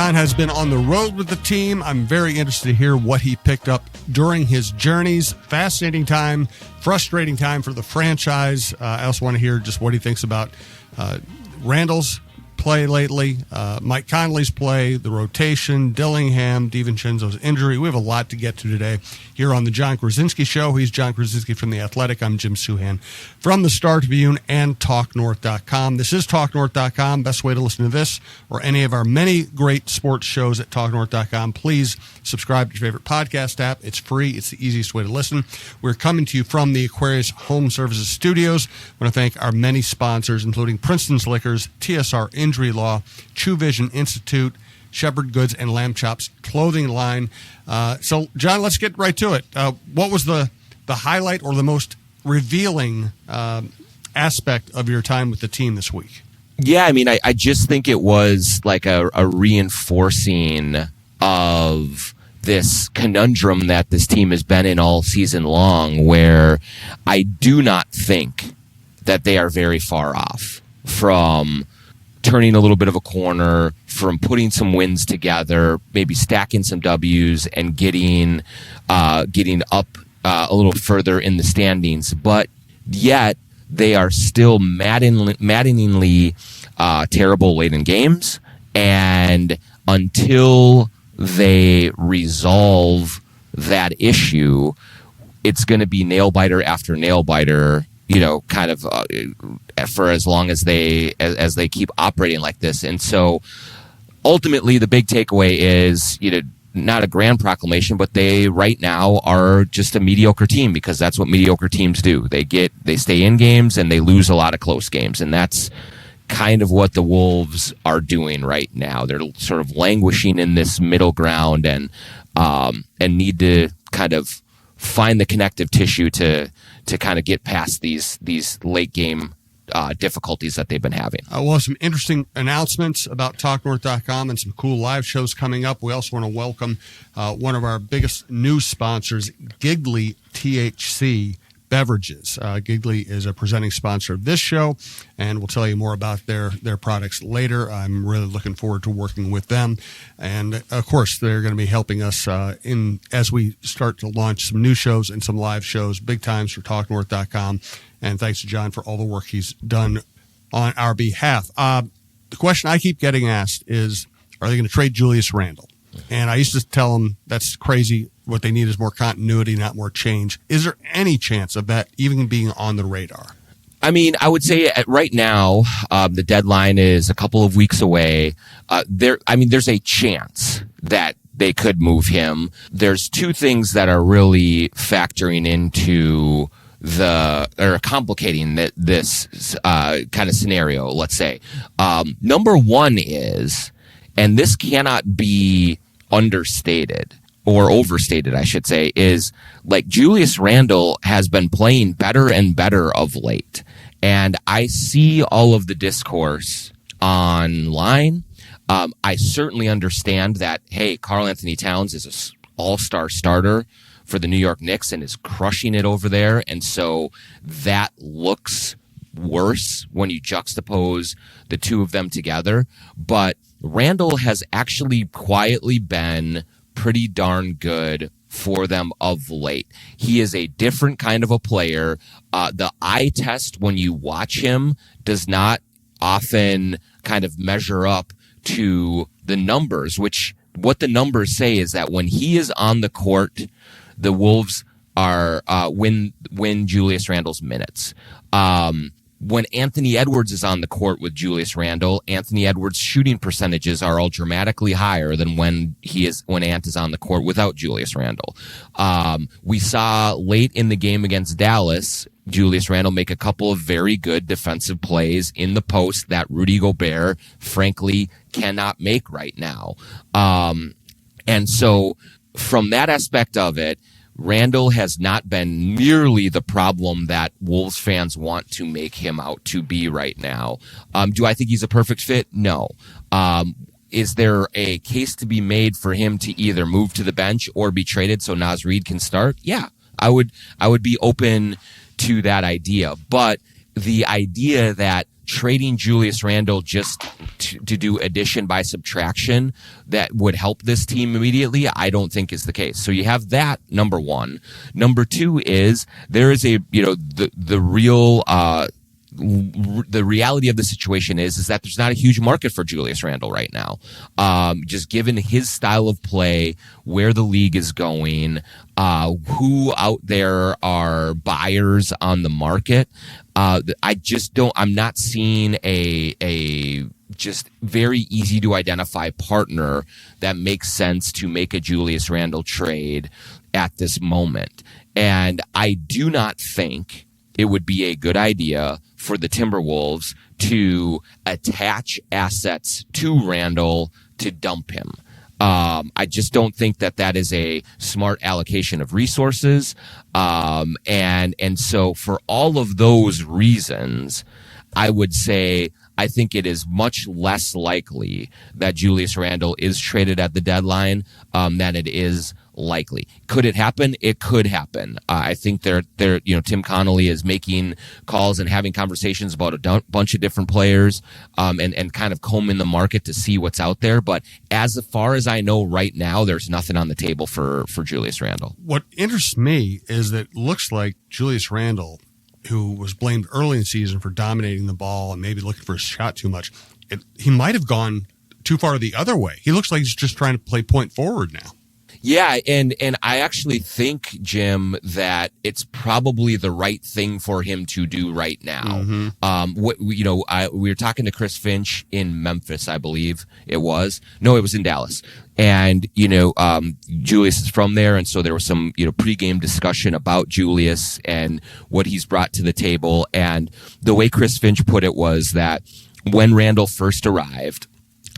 Jon has been on the road with the team. I'm very interested to hear what he picked up during his journeys. Fascinating time, frustrating time for the franchise. I also want to hear just what he thinks about Randle's play lately, Mike Conley's play, the rotation, Dillingham, DiVincenzo's injury. We have a lot to get to today here on the Jon Krawczynski Show. He's Jon Krawczynski from The Athletic. I'm Jim Suhan from the Star Tribune and TalkNorth.com. This is TalkNorth.com. Best way to listen to this or any of our many great sports shows at TalkNorth.com. Please subscribe to your favorite podcast app. It's free. It's the easiest way to listen. We're coming to you from the Aquarius Home Services Studios. I want to thank our many sponsors, including Princeton's Liquors, TSR Injury Law, True Vision Institute, Shepherd Goods, and Lamb Chops clothing line. So, Jon, let's get right to it. What was the highlight or the most revealing aspect of your time with the team this week? Yeah, I mean, I just think it was like a reinforcing of this conundrum that this team has been in all season long, where I do not think that they are very far off from turning a little bit of a corner, from putting some wins together, maybe stacking some W's and getting up a little further in the standings. But yet they are still maddeningly terrible late in games. And until they resolve that issue, it's going to be nail biter after nail biter, kind of for as long as they keep operating like this. And so ultimately the big takeaway is, not a grand proclamation, but they right now are just a mediocre team, because that's what mediocre teams do. They stay in games and they lose a lot of close games. And that's kind of what the Wolves are doing right now. They're sort of languishing in this middle ground and need to kind of find the connective tissue to kind of get past these late game difficulties that they've been having. We'll have some interesting announcements about TalkNorth.com and some cool live shows coming up. We also want to welcome one of our biggest news sponsors, Giggly THC Beverages. Giggly is a presenting sponsor of this show, and we'll tell you more about their products later. I'm really looking forward to working with them. And, of course, they're going to be helping us as we start to launch some new shows and some live shows. Big times for TalkNorth.com. And thanks to Jon for all the work he's done on our behalf. The question I keep getting asked is, are they going to trade Julius Randle? And I used to tell them that's crazy. What they need is more continuity, not more change. Is there any chance of that even being on the radar? I mean, I would say right now, the deadline is a couple of weeks away. There's a chance that they could move him. There's two things that are really factoring into or complicating this kind of scenario, let's say. Number one is, and this cannot be understated or overstated, I should say, is like Julius Randle has been playing better and better of late. And I see all of the discourse online. I certainly understand that, hey, Karl Anthony Towns is an all-star starter for the New York Knicks and is crushing it over there. And so that looks worse when you juxtapose the two of them together. But Randle has actually quietly been pretty darn good for them of late. He is a different kind of a player. The eye test when you watch him does not often kind of measure up to the numbers, which what the numbers say is that when he is on the court, the Wolves are win Julius Randle's minutes. When Anthony Edwards is on the court with Julius Randle, Anthony Edwards' shooting percentages are all dramatically higher than when Ant is on the court without Julius Randle. We saw late in the game against Dallas, Julius Randle make a couple of very good defensive plays in the post that Rudy Gobert, frankly, cannot make right now. And so from that aspect of it, Randle has not been nearly the problem that Wolves fans want to make him out to be right now. Do I think he's a perfect fit? No. Is there a case to be made for him to either move to the bench or be traded so Naz Reid can start? Yeah, I would be open to that idea. But the idea that trading Julius Randle just to do addition by subtraction that would help this team immediately, I don't think is the case. So you have that, number one. Number two is there is the reality of the situation is that there's not a huge market for Julius Randle right now. Just given his style of play, where the league is going, who out there are buyers on the market. I'm not seeing a just very easy to identify partner that makes sense to make a Julius Randle trade at this moment. And I do not think it would be a good idea for the Timberwolves to attach assets to Randle to dump him. I just don't think that is a smart allocation of resources. And so for all of those reasons, I would say I think it is much less likely that Julius Randle is traded at the deadline than it is likely. Could it happen? It could happen. I think Tim Connolly is making calls and having conversations about a bunch of different players and kind of combing the market to see what's out there. But as far as I know right now, there's nothing on the table for Julius Randle. What interests me is that it looks like Julius Randle, who was blamed early in the season for dominating the ball and maybe looking for a shot too much, he might have gone too far the other way. He looks like he's just trying to play point forward now. Yeah, and I actually think, Jim, that it's probably the right thing for him to do right now. Mm-hmm. We were talking to Chris Finch in Memphis, I believe it was. No, it was in Dallas. And, Julius is from there. And so there was some, pregame discussion about Julius and what he's brought to the table. And the way Chris Finch put it was that when Randle first arrived,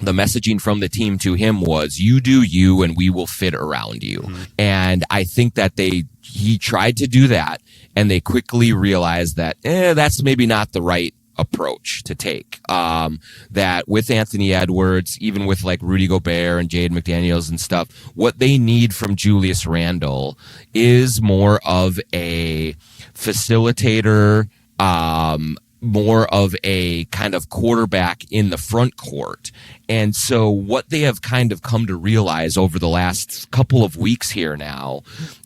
the messaging from the team to him was, you do you and we will fit around you. Mm-hmm. And I think that he tried to do that and they quickly realized that that's maybe not the right approach to take. That with Anthony Edwards, even with like Rudy Gobert and Jaden McDaniels and stuff, what they need from Julius Randle is more of a facilitator, more of a kind of quarterback in the front court. And so what they have kind of come to realize over the last couple of weeks here now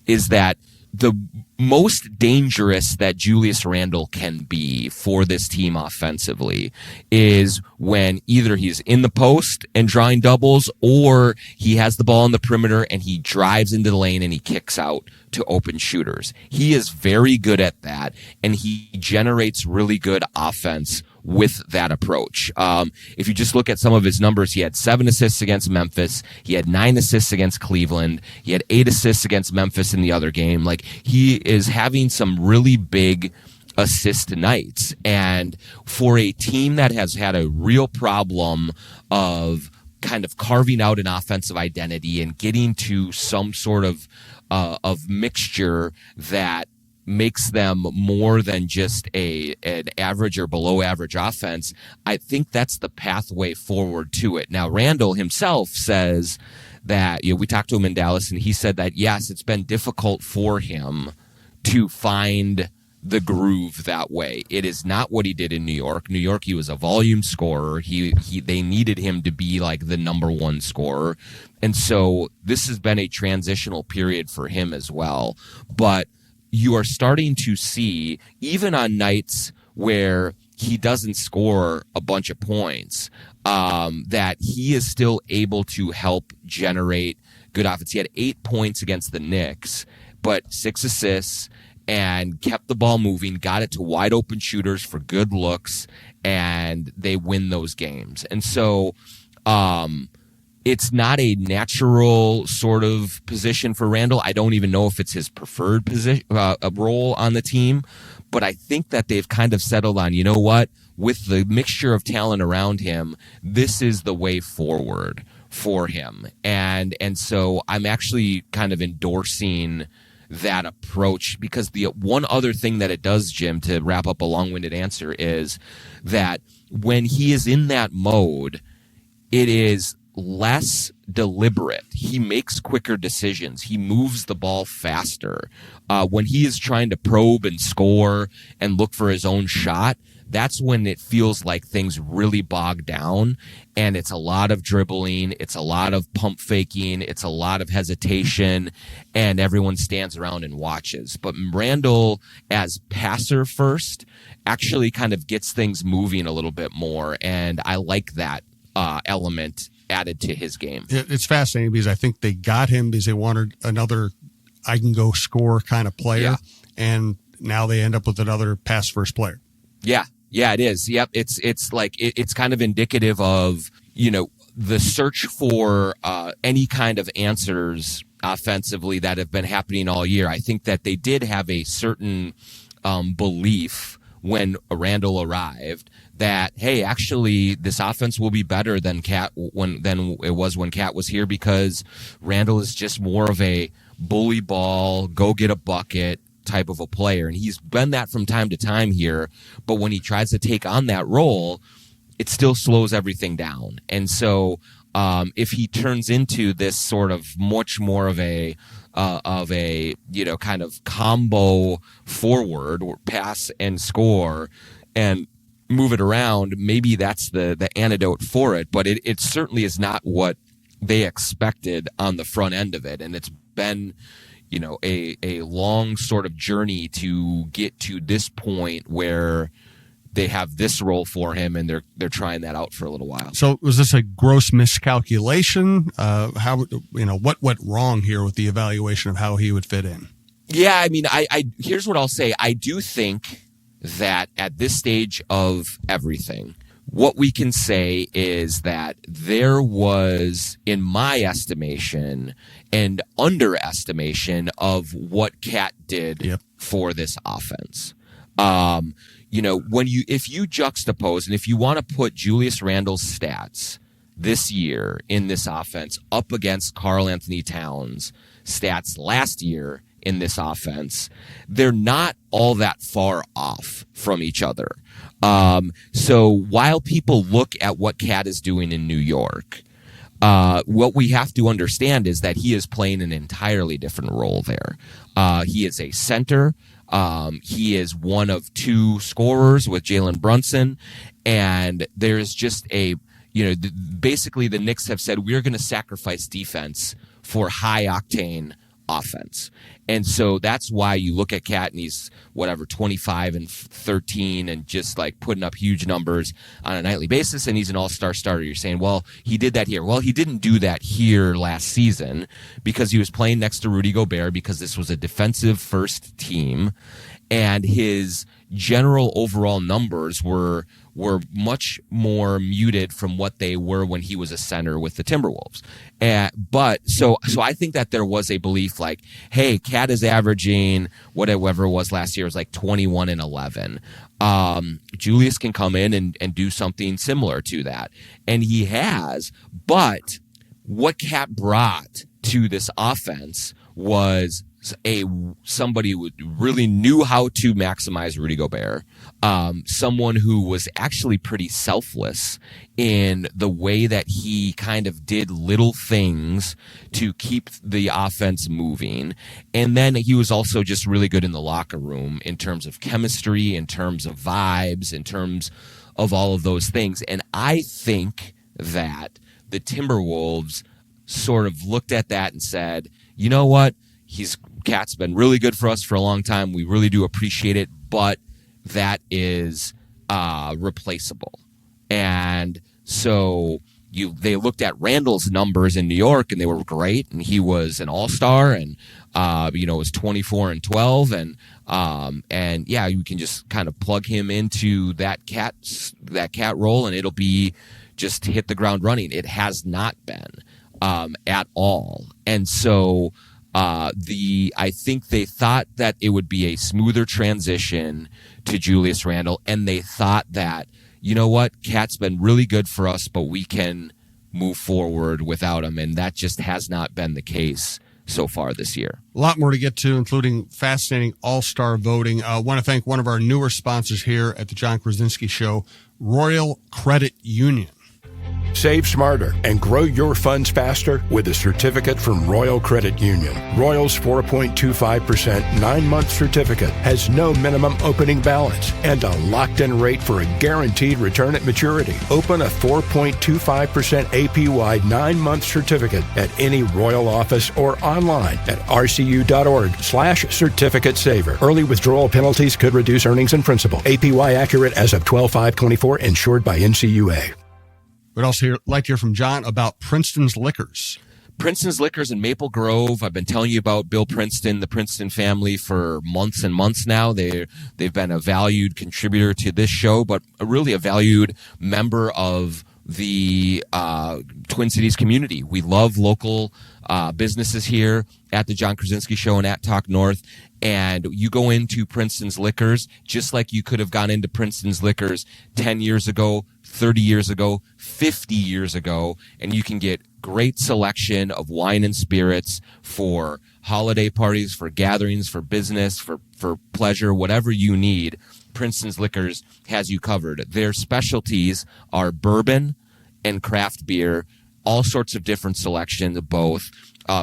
is that the most dangerous that Julius Randle can be for this team offensively is when either he's in the post and drawing doubles or he has the ball on the perimeter and he drives into the lane and he kicks out to open shooters. He is very good at that and he generates really good offense with that approach. If you just look at some of his numbers, he had 7 assists against Memphis. He had 9 assists against Cleveland. He had 8 assists against Memphis in the other game. Like, he is having some really big assist nights. And for a team that has had a real problem of kind of carving out an offensive identity and getting to some sort of mixture that makes them more than just an average or below average offense, I think that's the pathway forward to it. Now, Randle himself says that, we talked to him in Dallas and he said that, yes, it's been difficult for him to find the groove that way. It is not what he did in New York. New York, he was a volume scorer. They needed him to be like the number one scorer. And so this has been a transitional period for him as well. But you are starting to see, even on nights where he doesn't score a bunch of points, that he is still able to help generate good offense. He had 8 points against the Knicks, but 6 assists and kept the ball moving, got it to wide open shooters for good looks, and they win those games. And so, it's not a natural sort of position for Randle. I don't even know if it's his preferred position, role on the team, but I think that they've kind of settled on, you know what, with the mixture of talent around him, this is the way forward for him. And so I'm actually kind of endorsing that approach, because the one other thing that it does, Jim, to wrap up a long-winded answer, is that when he is in that mode, it is less deliberate. He makes quicker decisions. He moves the ball faster. When he is trying to probe and score and look for his own shot, that's when it feels like things really bog down, and it's a lot of dribbling, it's a lot of pump faking, it's a lot of hesitation, and everyone stands around and watches. But Randle, as passer first, actually kind of gets things moving a little bit more, and I like that element added to his game. It's fascinating because I think they got him because they wanted another I can go score kind of player, and now they end up with another pass first player. Yeah, it is. Yep. It's like, it's kind of indicative of, the search for any kind of answers offensively that have been happening all year. I think that they did have a certain belief when Randle arrived that, hey, actually this offense will be better than it was when Cat was here, because Randle is just more of a bully ball, go get a bucket type of a player, and he's been that from time to time here, but when he tries to take on that role, it still slows everything down. And so if he turns into this sort of much more of a kind of combo forward, or pass and score and move it around, maybe that's the antidote for it, but it certainly is not what they expected on the front end of it, and it's been a long sort of journey to get to this point where they have this role for him, and they're trying that out for a little while. So was this a gross miscalculation? What went wrong here with the evaluation of how he would fit in? Yeah, I mean, I here's what I'll say. I do think that at this stage of everything, what we can say is that there was, in my estimation, an underestimation of what Cat did for this offense. If you juxtapose, and if you want to put Julius Randle's stats this year in this offense up against Karl Anthony Towns' stats last year in this offense, they're not all that far off from each other. So while people look at what Cat is doing in New York, what we have to understand is that he is playing an entirely different role there. He is a center. He is one of two scorers with Jalen Brunson, and there's just basically the Knicks have said, we're going to sacrifice defense for high octane offense. And so that's why you look at Cat and he's 25 and 13 and just like putting up huge numbers on a nightly basis, and he's an all-star starter. You're saying, well, he did that here. Well, he didn't do that here last season because he was playing next to Rudy Gobert, because this was a defensive first team, and his general overall numbers were much more muted from what they were when he was a center with the Timberwolves. But so I think that there was a belief like, hey, Cat is averaging whatever it was last year, was like 21 and 11. Julius can come in and do something similar to that. And he has, but what Cat brought to this offense was somebody who really knew how to maximize Rudy Gobert, someone who was actually pretty selfless in the way that he kind of did little things to keep the offense moving. And then he was also just really good in the locker room in terms of chemistry, in terms of vibes, in terms of all of those things. And I think that the Timberwolves sort of looked at that and said, you know what? Cat's been really good for us for a long time. We really do appreciate it, but that is replaceable. And so they looked at Randle's numbers in New York, and they were great, and he was an all-star, and was 24 and 12, and you can just kind of plug him into that cat role, and it'll be just hit the ground running. It has not been at all, and so. I think they thought that it would be a smoother transition to Julius Randle, and they thought that, you know what, Cat's been really good for us, but we can move forward without him, and that just has not been the case so far this year. A lot more to get to, including fascinating all-star voting. I want to thank one of our newer sponsors here at the Jon Krawczynski Show, Royal Credit Union. Save smarter and grow your funds faster with a certificate from Royal Credit Union. Royal's 4.25% 9-month certificate has no minimum opening balance and a locked-in rate for a guaranteed return at maturity. Open a 4.25% APY 9-month certificate at any Royal office or online at rcu.org/certificate saver. Early withdrawal penalties could reduce earnings and principal. APY accurate as of 12/5/24, insured by NCUA. We'd also like to hear from John about Princeton's Liquors. Princeton's Liquors in Maple Grove. I've been telling you about Bill Princeton, the Princeton family, for months and months now. They've been a valued contributor to this show, but really a valued member of the Twin Cities community. We love local businesses here at the Jon Krawczynski Show and at Talk North. And you go into Princeton's Liquors just like you could have gone into Princeton's Liquors 10 years ago, 30 years ago, 50 years ago, and you can get great selection of wine and spirits for holiday parties, for gatherings, for business, for pleasure, whatever you need. Princeton's Liquors has you covered. Their specialties are bourbon and craft beer, all sorts of different selections of both.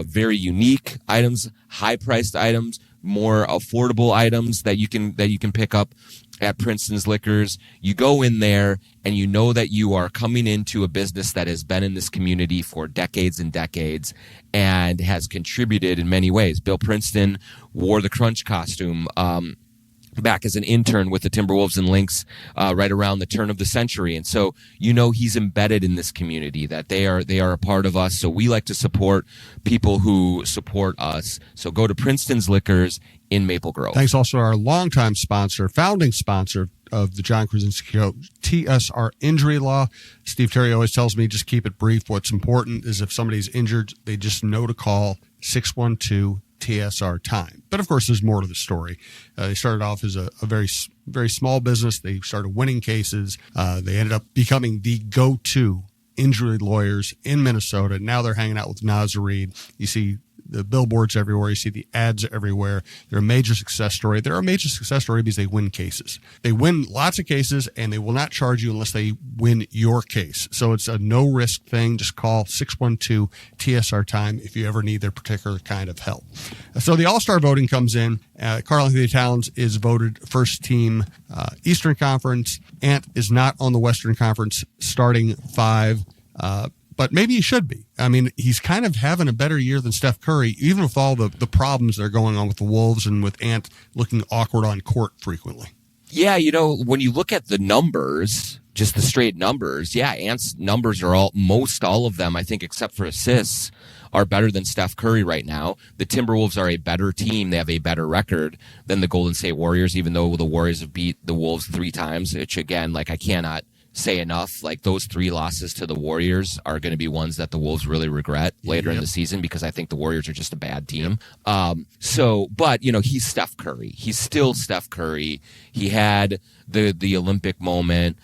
Very unique items, high-priced items, more affordable items that you can pick up at Princeton's Liquors. You go in there and you know that you are coming into a business that has been in this community for decades and decades and has contributed in many ways. Bill Princeton wore the Crunch costume back as an intern with the Timberwolves and Lynx right around the turn of the century. And so, you know, he's embedded in this community, that they are a part of us. So we like to support people who support us. So go to Princeton's Liquors in Maple Grove. Thanks also to our longtime sponsor, founding sponsor of the Jon Krawczynski Show, TSR Injury Law. Steve Terry always tells me just keep it brief. What's important is if somebody's injured, they just know to call 612 TSR time. But of course, there's more to the story. They started off as a very, very small business. They started winning cases. They ended up becoming the go-to injury lawyers in Minnesota. Now they're hanging out with Nazir Reed. You see the billboards everywhere. You see the ads everywhere. They're a major success story. They're a major success story because they win cases. They win lots of cases, and they will not charge you unless they win your case. So it's a no-risk thing. Just call 612 TSR time if you ever need their particular kind of help. So the All-Star voting comes in. Karl Anthony Towns is voted first team Eastern Conference. Ant is not on the Western Conference starting five. But maybe he should be. I mean, he's kind of having a better year than Steph Curry, even with all the problems that are going on with the Wolves and with Ant looking awkward on court frequently. Yeah, you know, when you look at the numbers, just the straight numbers, yeah, Ant's numbers are most all of them, I think, except for assists, are better than Steph Curry right now. The Timberwolves are a better team. They have a better record than the Golden State Warriors, even though the Warriors have beat the Wolves 3 times, which, again, like, I cannot say enough. Like, those 3 losses to the Warriors are going to be ones that the Wolves really regret later in the season, because I think the Warriors are just a bad team. But you know, he's Steph Curry. He's still Steph Curry. He had the Olympic moment.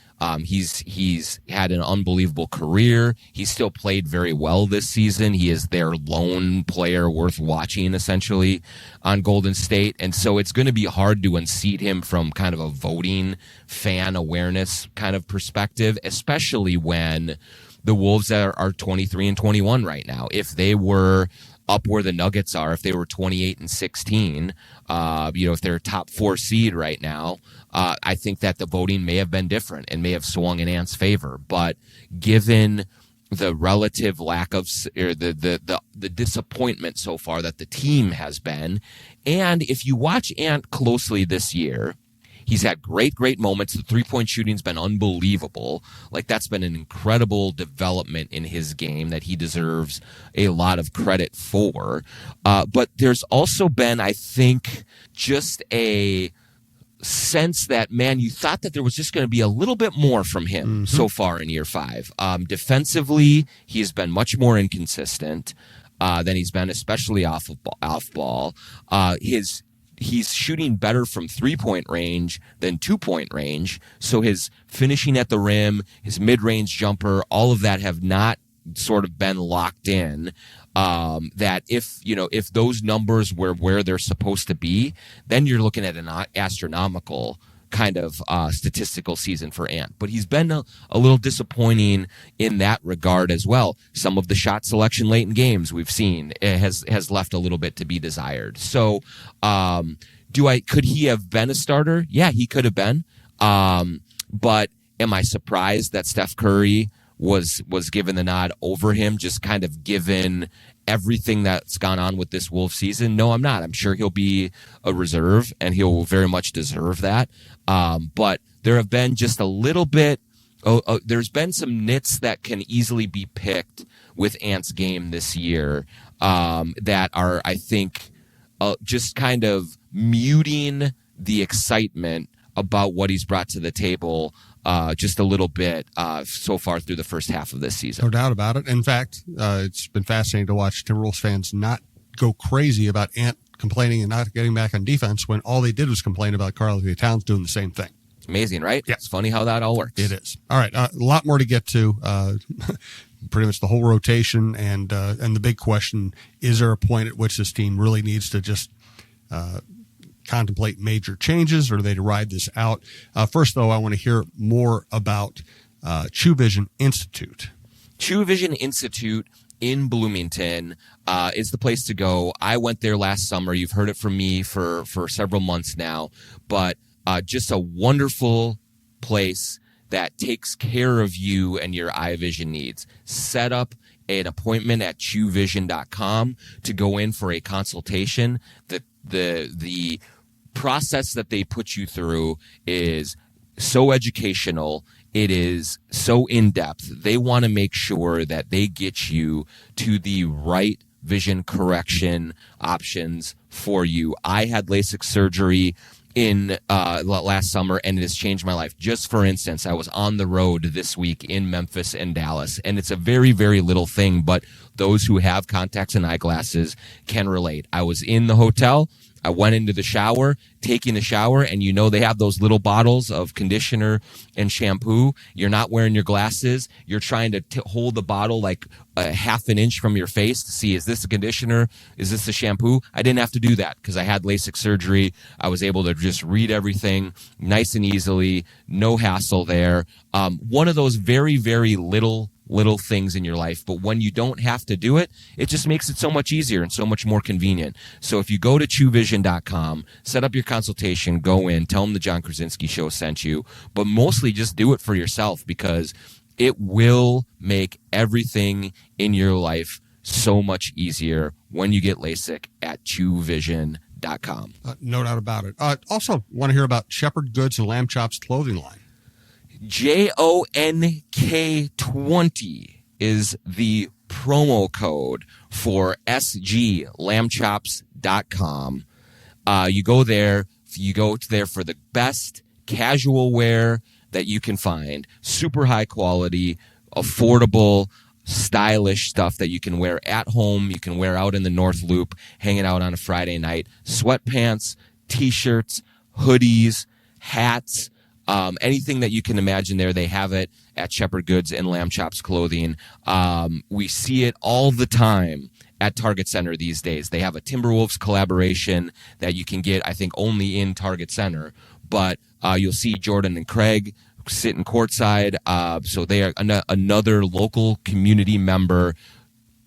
He's had an unbelievable career. He still played very well this season. He is their lone player worth watching, essentially, on Golden State. And so it's going to be hard to unseat him from kind of a voting fan awareness kind of perspective, especially when the Wolves are 23-21 right now. If they were up where the Nuggets are, if they were 28-16, if they're a top 4 seed right now, I think that the voting may have been different and may have swung in Ant's favor. But given the relative lack of, or the disappointment so far that the team has been, and if you watch Ant closely this year, he's had great moments. The 3-point shooting's been unbelievable. Like, that's been an incredible development in his game that he deserves a lot of credit for. But there's also been, I think, just a sense that, man, you thought that there was just going to be a little bit more from him so far in year 5. Defensively, he has been much more inconsistent than he's been, especially off ball. He's shooting better from 3-point range than 2-point range. So his finishing at the rim, his mid-range jumper, all of that have not sort of been locked in. That if those numbers were where they're supposed to be, then you're looking at an astronomical kind of statistical season for Ant. But he's been a little disappointing in that regard as well. Some of the shot selection late in games we've seen has left a little bit to be desired. So could he have been a starter? Yeah, he could have been. But am I surprised that Steph Curry was given the nod over him, just kind of given everything that's gone on with this Wolves season? No, I'm not. I'm sure he'll be a reserve, and he'll very much deserve that. But there have been just a little bit. There's been some nits that can easily be picked with Ant's game this year that are, I think, just kind of muting the excitement about what he's brought to the table just a little bit so far through the first half of this season. No doubt about it. In fact, it's been fascinating to watch Timberwolves fans not go crazy about Ant complaining and not getting back on defense when all they did was complain about Karl-Anthony Towns doing the same thing. Amazing, right? Yeah. It's funny how that all works. It is. All right, a lot more to get to. Pretty much the whole rotation and the big question, is there a point at which this team really needs to just contemplate major changes, or are they to ride this out? First, though, I want to hear more about True Vision Institute. True Vision Institute in Bloomington is the place to go. I went there last summer. You've heard it from me for several months now, but just a wonderful place that takes care of you and your eye vision needs. Set up an appointment at truevision.com to go in for a consultation. The process that they put you through is so educational. It is so in-depth. They want to make sure that they get you to the right vision correction options for you. I had LASIK surgery in last summer, and it has changed my life. Just for instance, I was on the road this week in Memphis and Dallas, and it's a very, very little thing, but those who have contacts and eyeglasses can relate. I was in the hotel. I went into the shower, taking a shower, and they have those little bottles of conditioner and shampoo. You're not wearing your glasses. You're trying to hold the bottle like a half an inch from your face to see, is this a conditioner? Is this a shampoo? I didn't have to do that because I had LASIK surgery. I was able to just read everything nice and easily, no hassle there. One of those very, very little things in your life, but when you don't have to do it, it just makes it so much easier and so much more convenient. So if you go to truevision.com, set up your consultation, go in, tell them the Jon Krawczynski Show sent you, but mostly just do it for yourself because it will make everything in your life so much easier when you get LASIK at truevision.com. No doubt about it. Also, want to hear about Shepherd Goods and Lamb Chops clothing line. JONK20 is the promo code for sglambchops.com. You go there for the best casual wear that you can find. Super high quality, affordable, stylish stuff that you can wear at home. You can wear out in the North Loop, hanging out on a Friday night. Sweatpants, t-shirts, hoodies, hats, anything that you can imagine there, they have it at Shepherd Goods and Lamb Chops Clothing. We see it all the time at Target Center these days. They have a Timberwolves collaboration that you can get, I think, only in Target Center. But you'll see Jordan and Craig sitting courtside. So they are another local community member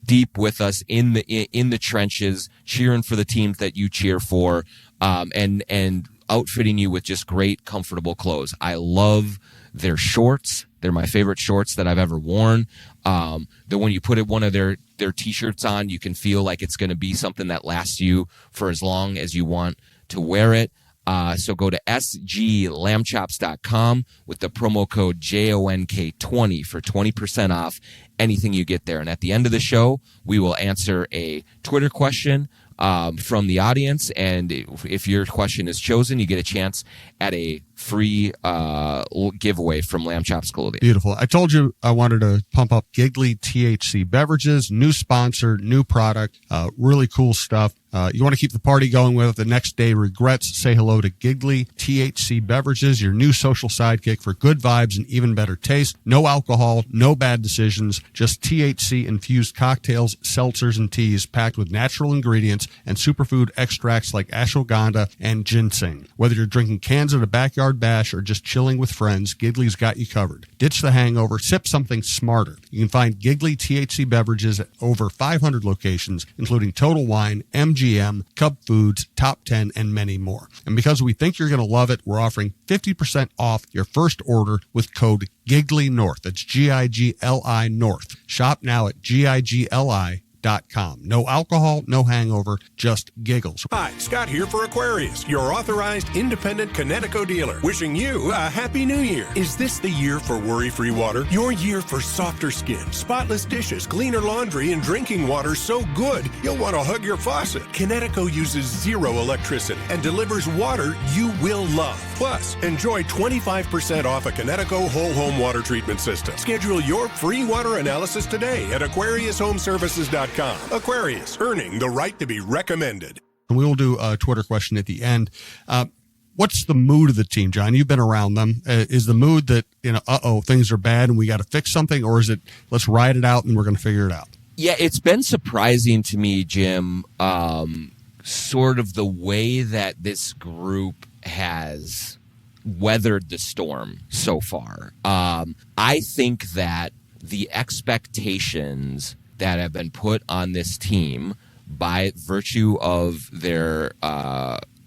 deep with us in the trenches, cheering for the teams that you cheer for, and outfitting you with just great, comfortable clothes. I love their shorts. They're my favorite shorts that I've ever worn. That when you put one of their t-shirts on, you can feel like it's going to be something that lasts you for as long as you want to wear it. So go to sglambchops.com with the promo code JONK20 for 20% off anything you get there. And at the end of the show, we will answer a Twitter question from the audience, and if your question is chosen, you get a chance at a free giveaway from Lamb Chops Clothing. Beautiful. I told you I wanted to pump up Giggly THC Beverages, new sponsor, new product, really cool stuff. You want to keep the party going with the next day regrets? Say hello to Giggly THC Beverages, your new social sidekick for good vibes and even better taste. No alcohol, no bad decisions, just THC-infused cocktails, seltzers, and teas packed with natural ingredients and superfood extracts like ashwagandha and ginseng. Whether you're drinking cans at a backyard backyard bash, or just chilling with friends, Giggly's got you covered. Ditch the hangover, sip something smarter. You can find Giggly THC beverages at over 500 locations, including Total Wine, MGM, Cub Foods, Top 10, and many more. And because we think you're going to love it, we're offering 50% off your first order with code Giggly North. That's GIGLI North. Shop now at GIGLI.com. No alcohol, no hangover, just giggles. Hi, Scott here for Aquarius, your authorized independent Connecticut dealer. Wishing you a Happy New Year. Is this the year for worry-free water? Your year for softer skin, spotless dishes, cleaner laundry, and drinking water so good you'll want to hug your faucet. Connecticut uses zero electricity and delivers water you will love. Plus, enjoy 25% off a Connecticut whole home water treatment system. Schedule your free water analysis today at AquariusHomeservices.com. Aquarius, earning the right to be recommended. And we will do a Twitter question at the end. What's the mood of the team, John? You've been around them. Is the mood that, things are bad and we got to fix something? Or is it, let's ride it out and we're going to figure it out? Yeah, it's been surprising to me, Jim, sort of the way that this group has weathered the storm so far. I think that the expectations that have been put on this team by virtue of their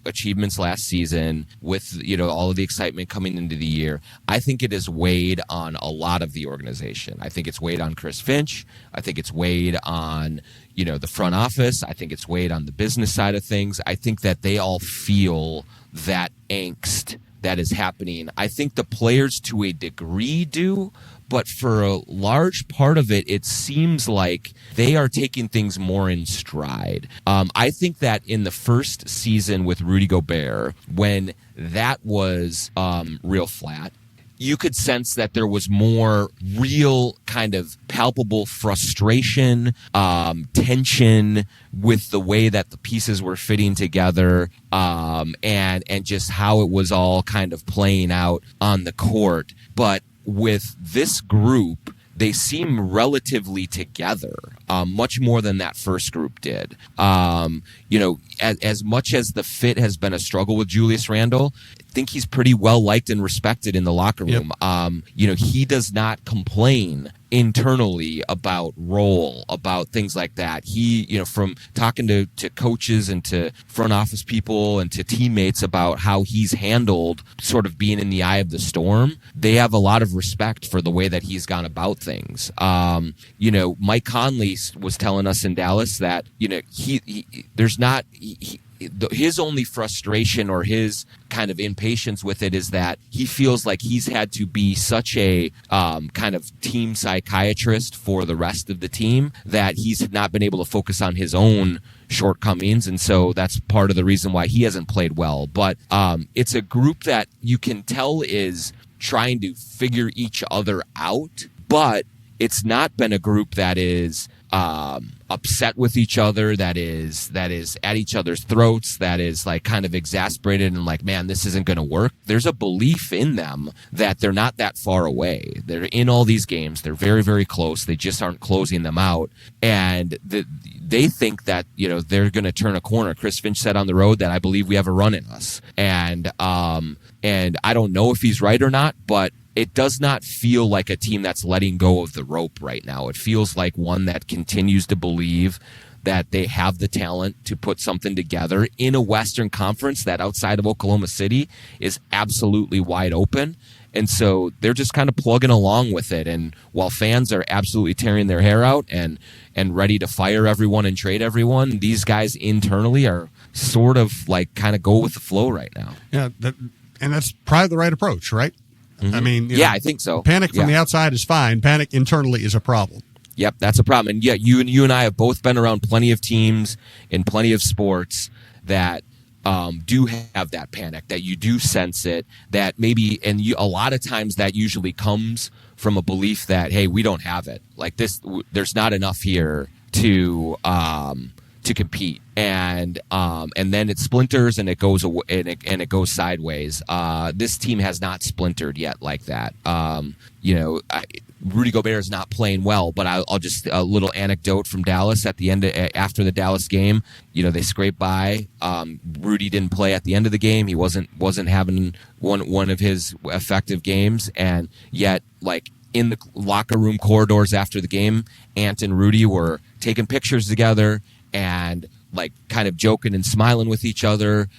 achievements last season, with all of the excitement coming into the year, I think it has weighed on a lot of the organization. I think it's weighed on Chris Finch. I think it's weighed on the front office. I think it's weighed on the business side of things. I think that they all feel that angst that is happening. I think the players to a degree do, but for a large part of it, it seems like they are taking things more in stride. I think that in the first season with Rudy Gobert, when that was real flat, you could sense that there was more real kind of palpable frustration, tension with the way that the pieces were fitting together, and just how it was all kind of playing out on the court. But with this group, they seem relatively together, much more than that first group did. As much as the fit has been a struggle with Julius Randle, I think he's pretty well liked and respected in the locker room. Yep. He does not complain internally about role, about things like that. He, from talking to coaches and to front office people and to teammates about how he's handled sort of being in the eye of the storm, they have a lot of respect for the way that he's gone about things. Mike Conley was telling us in Dallas that, his only frustration or his kind of impatience with it is that he feels like he's had to be such a kind of team psychiatrist for the rest of the team that he's not been able to focus on his own shortcomings, and so that's part of the reason why he hasn't played well. But it's a group that you can tell is trying to figure each other out, but it's not been a group that is upset with each other, that is at each other's throats, that is like kind of exasperated and like, man, this isn't going to work. There's a belief in them that they're not that far away. They're in all these games. They're very, very close. They just aren't closing them out. And they think that, they're going to turn a corner. Chris Finch said on the road that I believe we have a run in us. And I don't know if he's right or not, but it does not feel like a team that's letting go of the rope right now. It feels like one that continues to believe that they have the talent to put something together in a Western Conference that outside of Oklahoma City is absolutely wide open. And so they're just kind of plugging along with it. And while fans are absolutely tearing their hair out and ready to fire everyone and trade everyone, these guys internally are sort of like kind of go with the flow right now. Yeah, and that's probably the right approach, right? Mm-hmm. I mean, I think so. Panic from the outside is fine. Panic internally is a problem. Yep, that's a problem. And you and I have both been around plenty of teams in plenty of sports that do have that panic, that you do sense it, that maybe, and a lot of times that usually comes from a belief that, hey, we don't have it. Like this, there's not enough here to to compete, and then it splinters and it goes away, and it goes sideways. This team has not splintered yet like that. Rudy Gobert is not playing well, but I'll just a little anecdote from Dallas at the end after the Dallas game. They scraped by. Rudy didn't play at the end of the game. He wasn't having one of his effective games, and yet like in the locker room corridors after the game, Ant and Rudy were taking pictures together and like kind of joking and smiling with each other.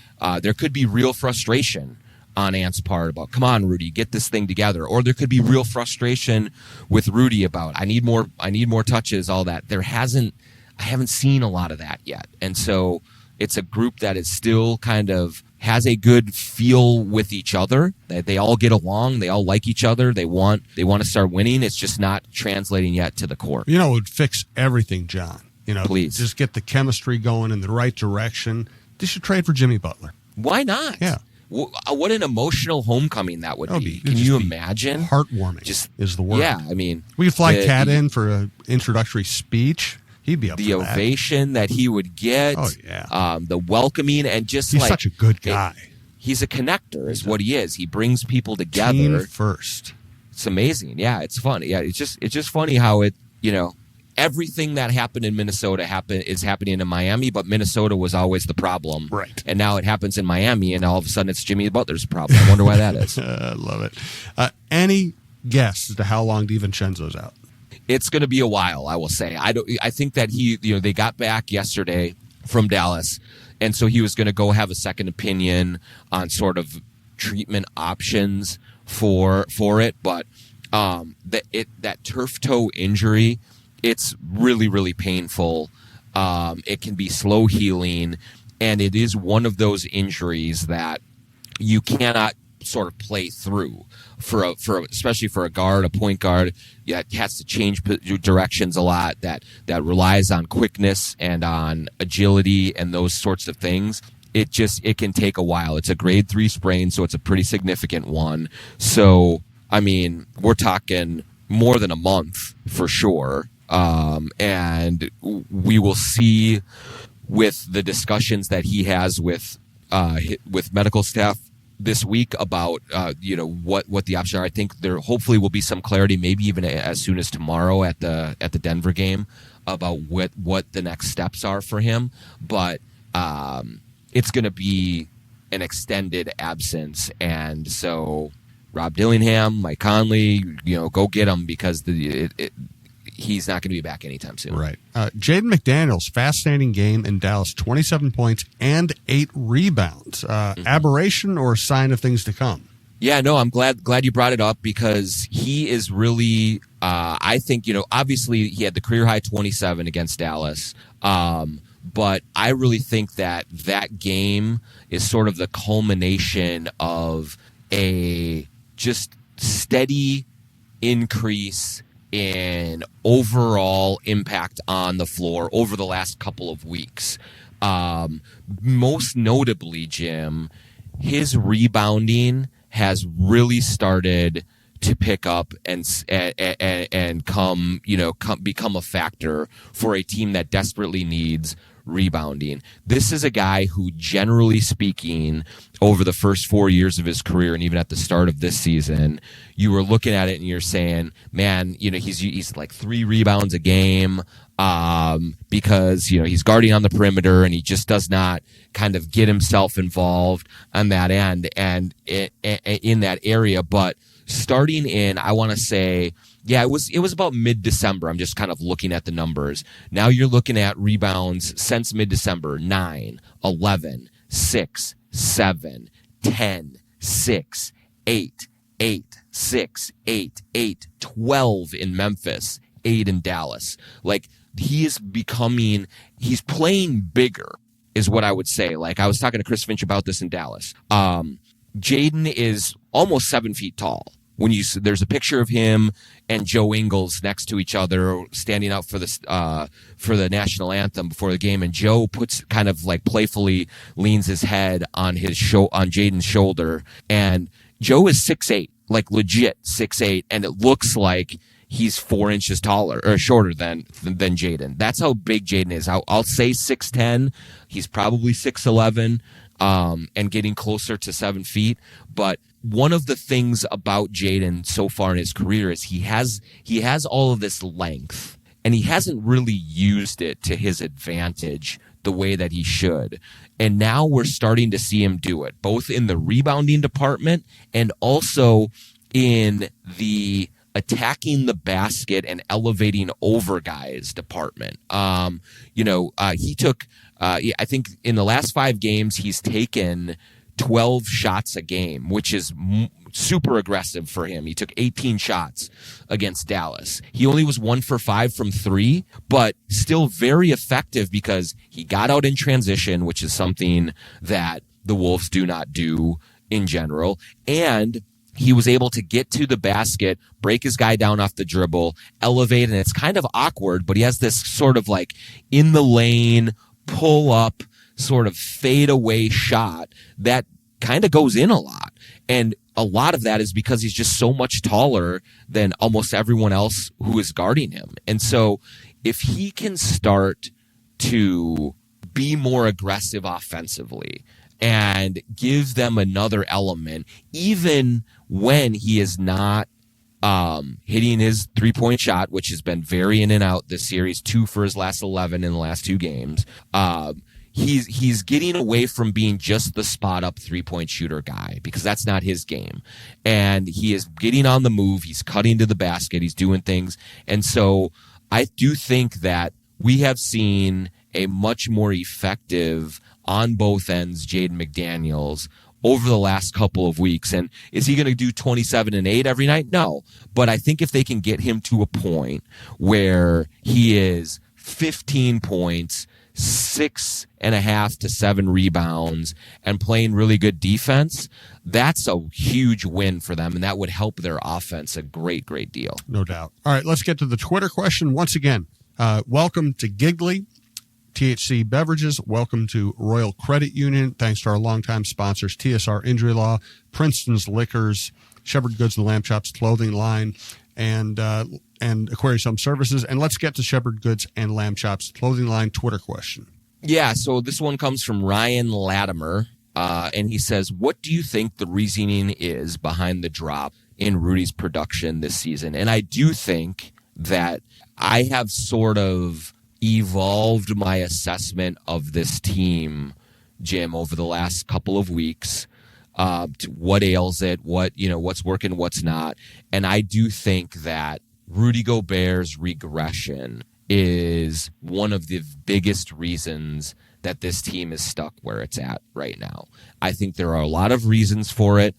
There could be real frustration on Ant's part about, come on, Rudy, get this thing together. Or there could be real frustration with Rudy about, I need more touches, all that. I haven't seen a lot of that yet. And so it's a group that is still kind of has a good feel with each other. They all get along. They all like each other. They want to start winning. It's just not translating yet to the court. It would fix everything, John. Please. Just get the chemistry going in the right direction. They should trade for Jimmy Butler. Why not? Yeah. What an emotional homecoming that would be. Can you imagine? Heartwarming is the word. Yeah, I mean, we could fly Cat in for an introductory speech. He'd be up for that. The ovation that he would get. Oh, yeah. The welcoming and just he's such a good guy. He's a connector is what he is. He brings people together. Team first. It's amazing. Yeah, it's fun. Yeah, it's just funny how it, everything that happened in Minnesota is happening in Miami, but Minnesota was always the problem. Right. And now it happens in Miami, and all of a sudden it's Jimmy Butler's problem. I wonder why that is. I love it. Any guess as to how long DiVincenzo's out? It's going to be a while, I will say. I think that they got back yesterday from Dallas, and so he was going to go have a second opinion on sort of treatment options for it, but that turf toe injury, it's really, really painful. It can be slow healing, and it is one of those injuries that you cannot sort of play through especially for a guard, a point guard. Yeah, it has to change directions a lot. That relies on quickness and on agility and those sorts of things. It can take a while. It's a grade 3 sprain, so it's a pretty significant one. So, I mean, we're talking more than a month for sure. And we will see with the discussions that he has with medical staff this week about what the options are. I think there hopefully will be some clarity, maybe even as soon as tomorrow at the Denver game, about what the next steps are for him. But it's going to be an extended absence, and so Rob Dillingham, Mike Conley, go get him, because he's not going to be back anytime soon. Right. Jaden McDaniels, fascinating game in Dallas, 27 points and 8 rebounds. Aberration or sign of things to come? Yeah, no, I'm glad you brought it up, because he is really, I think, obviously he had the career high 27 against Dallas. But I really think that game is sort of the culmination of a just steady increase in overall impact on the floor over the last couple of weeks. Most notably, Jim, his rebounding has really started to pick up and become a factor for a team that desperately needs rebounding. This is a guy who, generally speaking, over the first 4 years of his career, and even at the start of this season, you were looking at it and you're saying, man, he's like 3 rebounds a game, because he's guarding on the perimeter and he just does not kind of get himself involved on that end and in that area. But starting in, I want to say, yeah, it was about mid-December. I'm just kind of looking at the numbers. Now you're looking at rebounds since mid-December: 9, 11, 6, 7, 10, 6, 8, 8, 6, 8, 8, 12 in Memphis, 8 in Dallas. Like, he's playing bigger, is what I would say. Like, I was talking to Chris Finch about this in Dallas. Jaden is almost 7 feet tall. There's a picture of him and Joe Ingles next to each other, standing out for the national anthem before the game, and Joe puts kind of like playfully leans his head on Jaden's shoulder, and Joe is 6'8". like legit 6'8", and it looks like he's 4 inches taller or shorter than Jaden. That's how big Jaden is. I'll say 6'10". He's probably 6'11", and getting closer to 7 feet. But one of the things about Jaden so far in his career is he has all of this length, and he hasn't really used it to his advantage the way that he should. And now we're starting to see him do it, both in the rebounding department and also in the attacking the basket and elevating over guys department. He took, I think in the last 5 games, he's taken 12 shots a game, which is super aggressive for him. He took 18 shots against Dallas. He only was 1 for 5 from 3, but still very effective because he got out in transition, which is something that the Wolves do not do in general. And he was able to get to the basket, break his guy down off the dribble, elevate, and it's kind of awkward, but he has this sort of like in the lane, pull up, sort of fade away shot that kind of goes in a lot. And a lot of that is because he's just so much taller than almost everyone else who is guarding him. And so if he can start to be more aggressive offensively and give them another element, even when he is not hitting his 3-point shot, which has been very in and out this series, 2 for his last 11 in the last 2 games, he's getting away from being just the spot up 3-point shooter guy, because that's not his game. And he is getting on the move. He's cutting to the basket. He's doing things. And so I do think that we have seen a much more effective on both ends Jaden McDaniels over the last couple of weeks. And is he going to do 27 and 8 every night? No. But I think if they can get him to a point where he is 15 points, 6.5 to 7 rebounds, and playing really good defense, that's a huge win for them, and that would help their offense a great, great deal. No doubt. All right, let's get to the Twitter question once again. Welcome to Giggly, THC Beverages. Welcome to Royal Credit Union. Thanks to our longtime sponsors, TSR Injury Law, Princeton's Liquors, Shepherd Goods and Lamb Chops Clothing Line, and Aquarius Home Services. And let's get to Shepherd Goods and Lamb Chops Clothing Line Twitter question. Yeah, so this one comes from Ryan Latimer, and he says, what do you think the reasoning is behind the drop in Rudy's production this season? And I do think that I have sort of evolved my assessment of this team, Jim, over the last couple of weeks. To what ails it, what's working, what's not. And I do think that Rudy Gobert's regression is one of the biggest reasons that this team is stuck where it's at right now. I think there are a lot of reasons for it.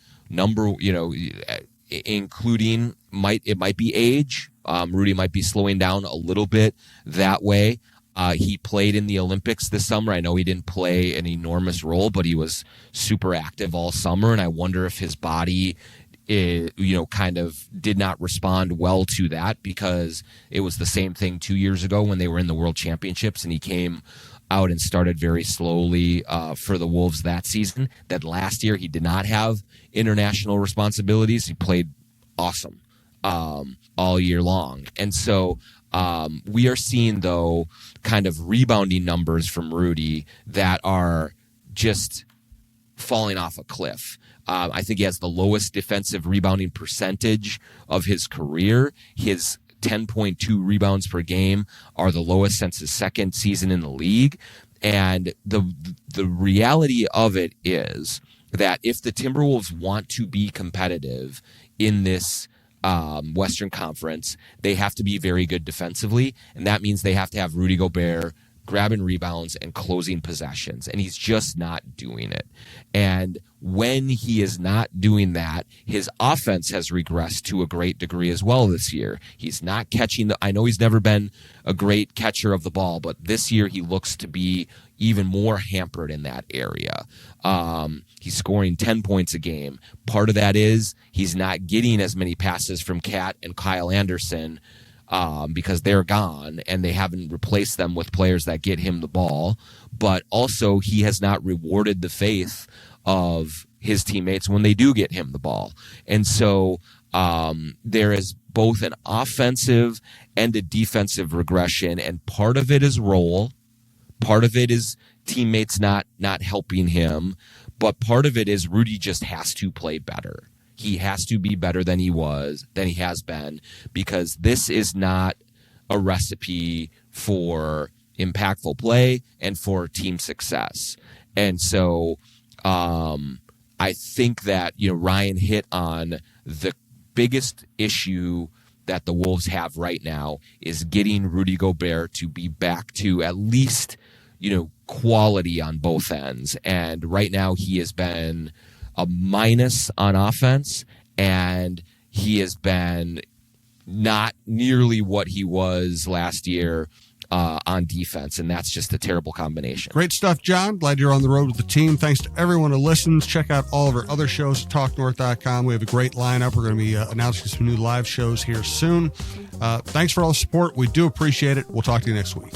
Including it might be age. Rudy might be slowing down a little bit that way. He played in the Olympics this summer. I know he didn't play an enormous role, but he was super active all summer, and I wonder if his body kind of did not respond well to that, because it was the same thing 2 years ago when they were in the World Championships and he came out and started very slowly for the Wolves that season. That last year he did not have international responsibilities. He played awesome all year long. And so we are seeing, though, kind of rebounding numbers from Rudy that are just falling off a cliff. I think he has the lowest defensive rebounding percentage of his career. His 10.2 rebounds per game are the lowest since his second season in the league. And the reality of it is that if the Timberwolves want to be competitive in this Western Conference, they have to be very good defensively, and that means they have to have Rudy Gobert grabbing rebounds and closing possessions, and he's just not doing it. And when he is not doing that, his offense has regressed to a great degree as well this year. He's not catching I know he's never been a great catcher of the ball, but this year he looks to be even more hampered in that area. He's scoring 10 points a game. Part of that is he's not getting as many passes from Cat and Kyle Anderson because they're gone and they haven't replaced them with players that get him the ball. But also he has not rewarded the faith of his teammates when they do get him the ball. And so there is both an offensive and a defensive regression, and part of it is role, part of it is teammates not helping him, but part of it is Rudy just has to play better. He has to be better than he has been, because this is not a recipe for impactful play and for team success. And so I think that, Ryan hit on the biggest issue that the Wolves have right now is getting Rudy Gobert to be back to at least, quality on both ends. And right now he has been a minus on offense, and he has been not nearly what he was last year on defense, and that's just a terrible combination. Great stuff, Jon. Glad you're on the road with the team. Thanks to everyone who listens. Check out all of our other shows at TalkNorth.com. We have a great lineup. We're going to be announcing some new live shows here soon. Thanks for all the support. We do appreciate it. We'll talk to you next week.